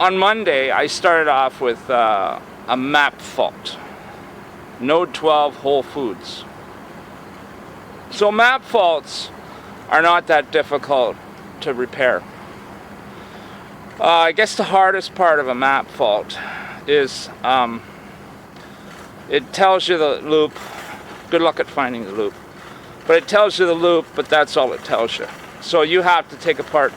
On Monday, I started off with a map fault. Node 12 Whole Foods. So map faults are not that difficult to repair. I guess the hardest part of a map fault is it tells you the loop. Good luck at finding the loop. But it tells you the loop, but that's all it tells you. So you have to take apart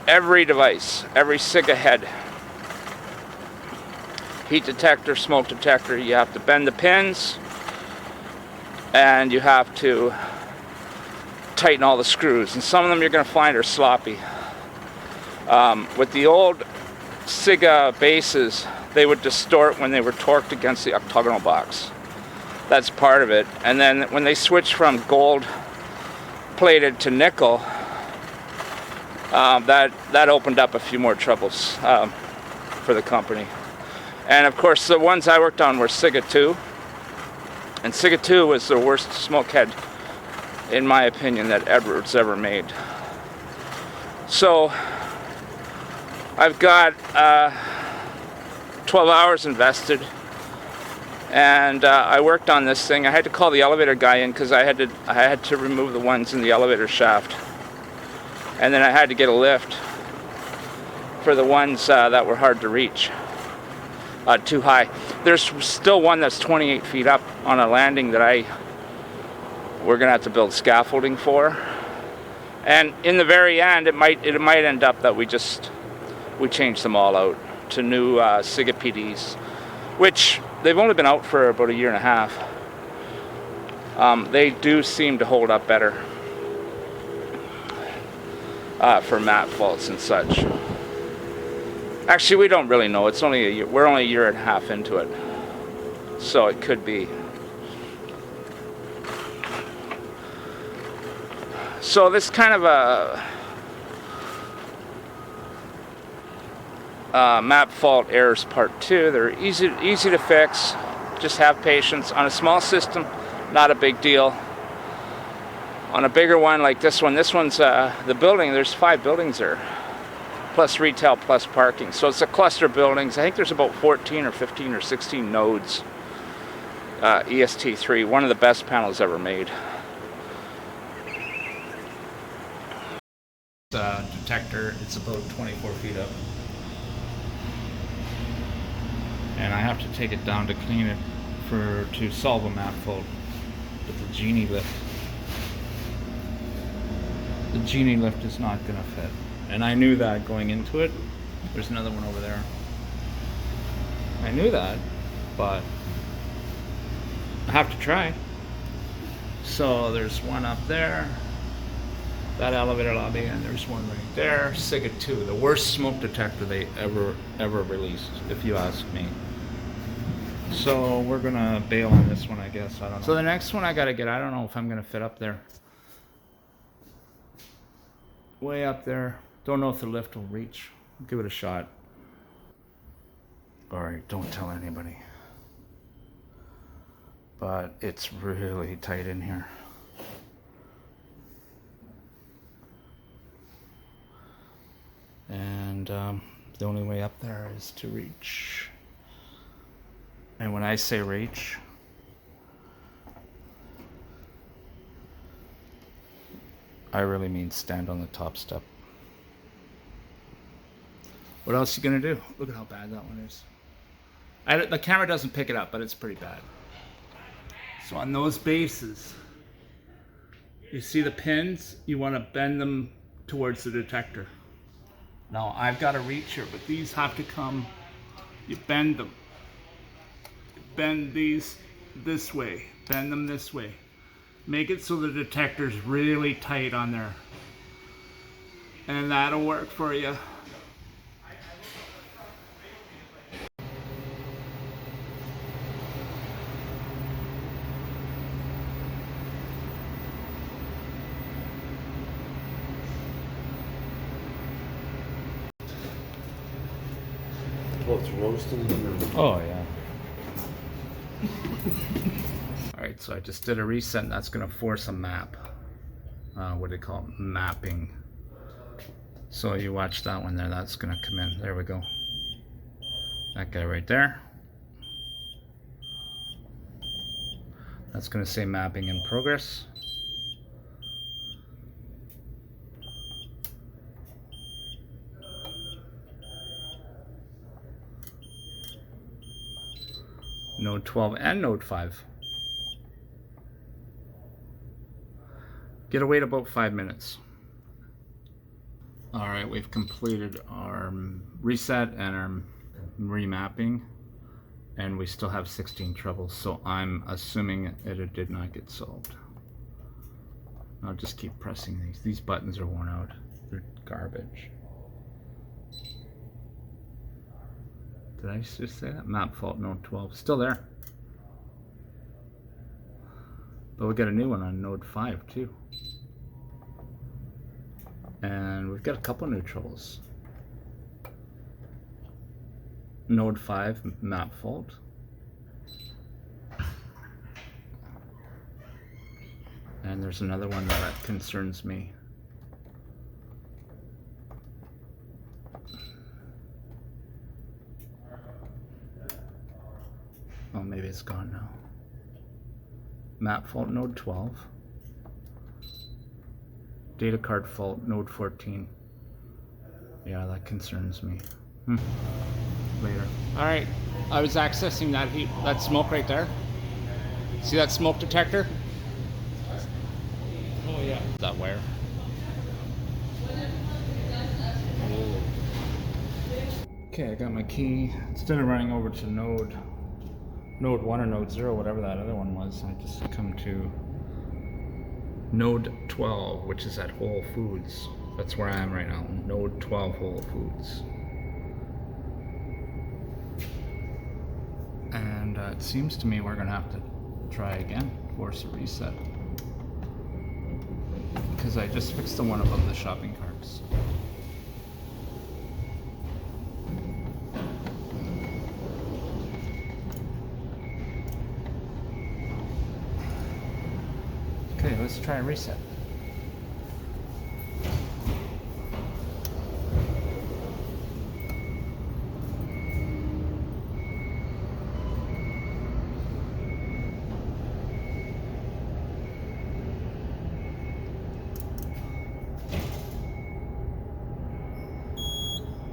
every device, every SIGA head, heat detector, smoke detector. You have to bend the pins, and you have to tighten all the screws. And some of them you're going to find are sloppy. With the old SIGA bases, they would distort when they were torqued against the octagonal box. That's part of it. And then when they switched from gold plated to nickel, that opened up a few more troubles for the company. And of course, the ones I worked on were SIGA 2. And SIGA 2 was the worst smoke head, in my opinion, that Edwards ever made. So I've got 12 hours invested, and I worked on this thing. I had to call the elevator guy in because I had to remove the ones in the elevator shaft. And then I had to get a lift for the ones that were hard to reach, too high. There's still one that's 28 feet up on a landing that we're gonna have to build scaffolding for. And in the very end, it might end up that we change them all out to new SIGA PDs, which they've only been out for about a year and a half. They do seem to hold up better for map faults and such. Actually, we don't really know. It's only a year. We're only a year and a half into it, so it could be. So this kind of a map fault errors part 2. They're easy to fix. Just have patience. On a small system, not a big deal. On a bigger one like this one's the building. There's 5 buildings there, plus retail, plus parking. So it's a cluster of buildings. I think there's about 14 or 15 or 16 nodes. EST3, one of the best panels ever made. Detector, it's about 24 feet up. And I have to take it down to clean it to solve a map fault with the Genie lift. The Genie lift is not going to fit. And I knew that going into it. There's another one over there. I knew that, but I have to try. So there's one up there, that elevator lobby, and there's one right there. SIGA 2, the worst smoke detector they ever released, if you ask me. So we're gonna bail on this one, I guess. I don't know. So the next one I gotta get, I don't know if I'm gonna fit up there. Way up there. Don't know if the lift will reach. I'll give it a shot. Alright, don't tell anybody. But it's really tight in here. And the only way up there is to reach. And when I say reach, I really mean stand on the top step. What else are you gonna do? Look at how bad that one is. The camera doesn't pick it up, but it's pretty bad. So on those bases, you see the pins? You want to bend them towards the detector. Now I've got a reach here, but these have to come, you bend them. Bend these this way, bend them this way. Make it so the detector's really tight on there. And that'll work for you. Well, it's roasting them. Oh yeah. Alright, so I just did a reset, and that's going to force a map. What do they call it? Mapping. So you watch that one there, that's gonna come in. There we go. That guy right there. That's gonna say mapping in progress. Node 12 and node 5. Gotta wait about 5 minutes. All right, we've completed our reset and our remapping, and we still have 16 troubles, so I'm assuming it did not get solved. I'll just keep pressing these. These buttons are worn out. They're garbage. Did I just say that? Map fault node 12. Still there. But we got a new one on node 5 too. And we've got a couple new troubles. Node 5 map fault. And there's another one that concerns me. Oh, maybe it's gone now. Map fault node 12. Data card fault node 14. Yeah, that concerns me. Later. All right, I was accessing that smoke right there. See that smoke detector? Oh yeah. That wire. Okay, I got my key. Instead of running over to node 1 or node 0, whatever that other one was, I just come to node 12, which is at Whole Foods. That's where I am right now, node 12 Whole Foods. And it seems to me we're gonna have to try again, force a reset. Because I just fixed the one above the shopping carts. Okay, let's try a reset.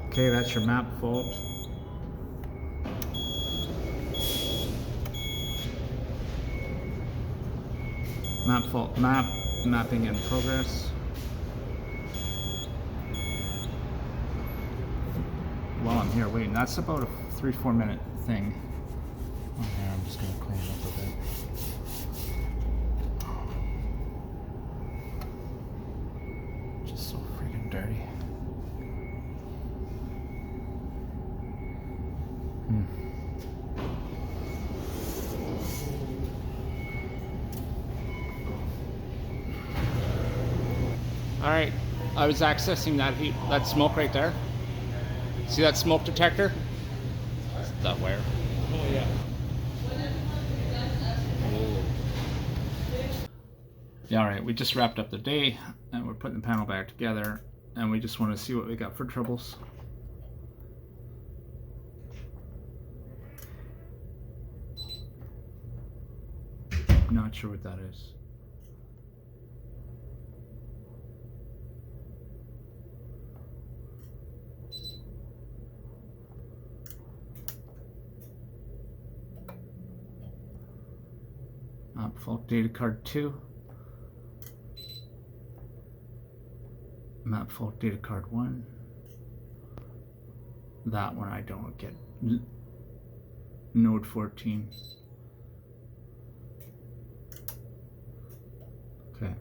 Okay, that's your map fault. Map fault, mapping in progress. While I'm here waiting, that's about a 3-4 minute thing. Okay, I'm just gonna clean it up a bit. Just so freaking dirty. All right, I was accessing that smoke right there. See that smoke detector? That wire. Oh yeah. Yeah, all right, we just wrapped up the day and we're putting the panel back together, and we just want to see what we got for troubles. Not sure what that is. Fault data card 2. Map fault data card 1. That one I don't get. Node 14. Okay.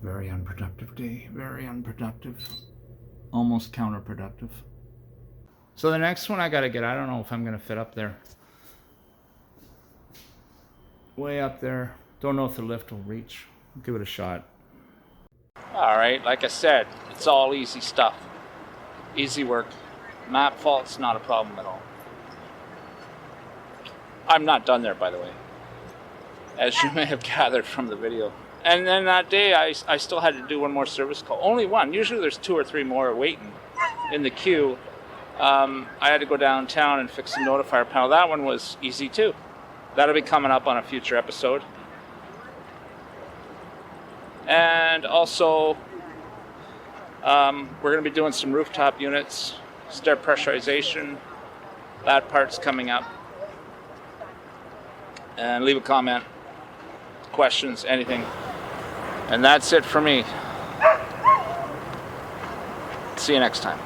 Very unproductive day. Very unproductive. Almost counterproductive. So the next one I gotta get, I don't know if I'm gonna fit up there. Way up there. Don't know if the lift will reach. I'll give it a shot. Alright, like I said, it's all easy stuff. Easy work. Map fault's not a problem at all. I'm not done there, by the way, as you may have gathered from the video. And then that day, I still had to do one more service call. Only one. Usually there's 2 or 3 more waiting in the queue. I had to go downtown and fix the notifier panel. That one was easy too. That'll be coming up on a future episode. And also, we're going to be doing some rooftop units, stair pressurization. That part's coming up. And leave a comment, questions, anything. And that's it for me. See you next time.